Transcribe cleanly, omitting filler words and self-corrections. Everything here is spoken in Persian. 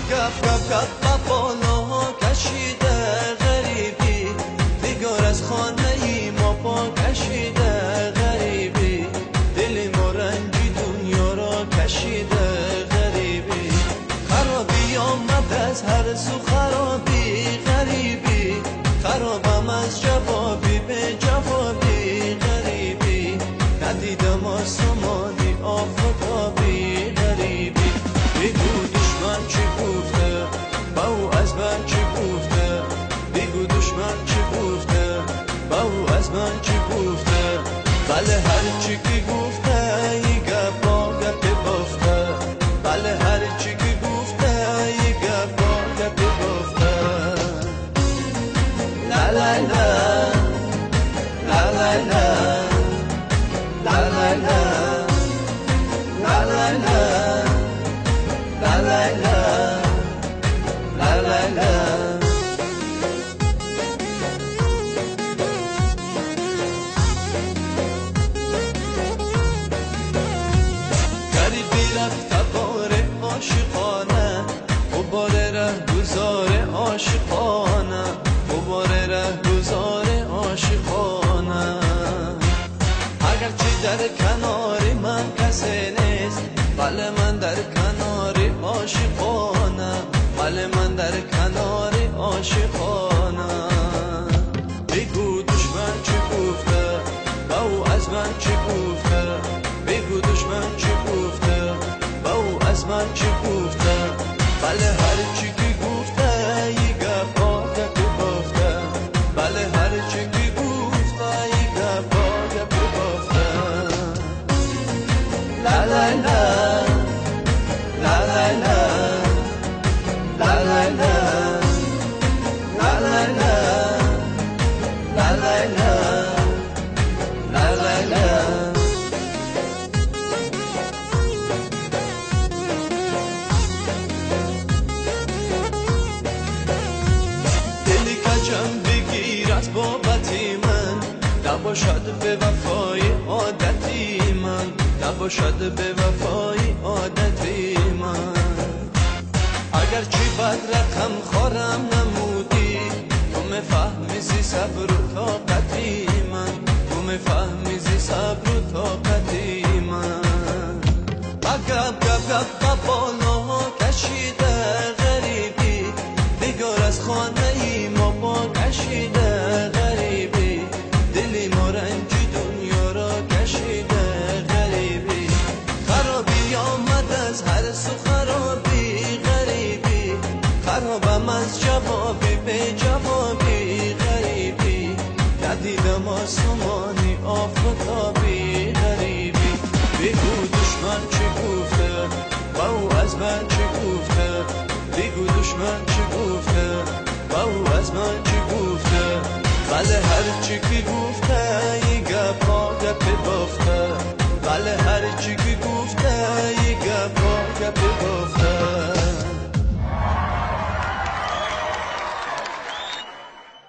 گف گف گف بالاها کشیده غریبی، نگار از خانه ای ما پا کشیده غریبی، دل ما رنجی دنیا را کشیده غریبی، خرابی آمد از هر سو خرابی غریبی، خرابم از جوابی به جوابی غریبی، ندیدم آسمانی آفتابی غریبی، بگو دشمن چی گفته با او از من چی گفته، بگو دشمن چی گفته با او از من چی گفته، بله هر چی که گفته یه گپا گپ بافته، بله هر چی که گفته یه گپا گپ بافته. لا لا لا لا لا لا لا لا لا لا لا لا لا لا. غریبی رفت بار عاشقانه، غبار رهگذار عاشقانه، غبار رهگذار عاشقانه، اگرچه در کنار من کسی نیست، بله من در کنار عاشقانه، بله من در کنار عاشقانه، بگو دشمن چی گفته با او از من چی گفته، بگو دشمن چی گفته با او از من چی گفته، بله هر چی که گفته یه گپا گپ بافته، بله هر چی که گفته یه گپا گپ بافته. لا لا لا لا لا لا لا لا لا لا لا لا لا لا لا. دلی کجم بگیر از بابتی من، نباشد به وفای عادتی من، نباشد به وفای عادتی من، اگرچه بد رقم خورم نمودی، تو مفهمیزی صبر و طاقتی من، تو مفهمیزی صبر و طاقتی من، گپ گپ گپ بالاها کشیده غریبی، نگار از خانه ای ما پا کشیده غریبی، دل ما رنجی دنیا را کشیده غریبی، خرابی آمد از هر سو خرابی غریبی، خرابم از جوابی به جوابی غریبی، ندیدم آسمانی آفتابی غریبی، بگو دشمن چی گفته با او از من چی گفته، بگو دشمن چی گفته با او از من چی گفته، بله هر چی که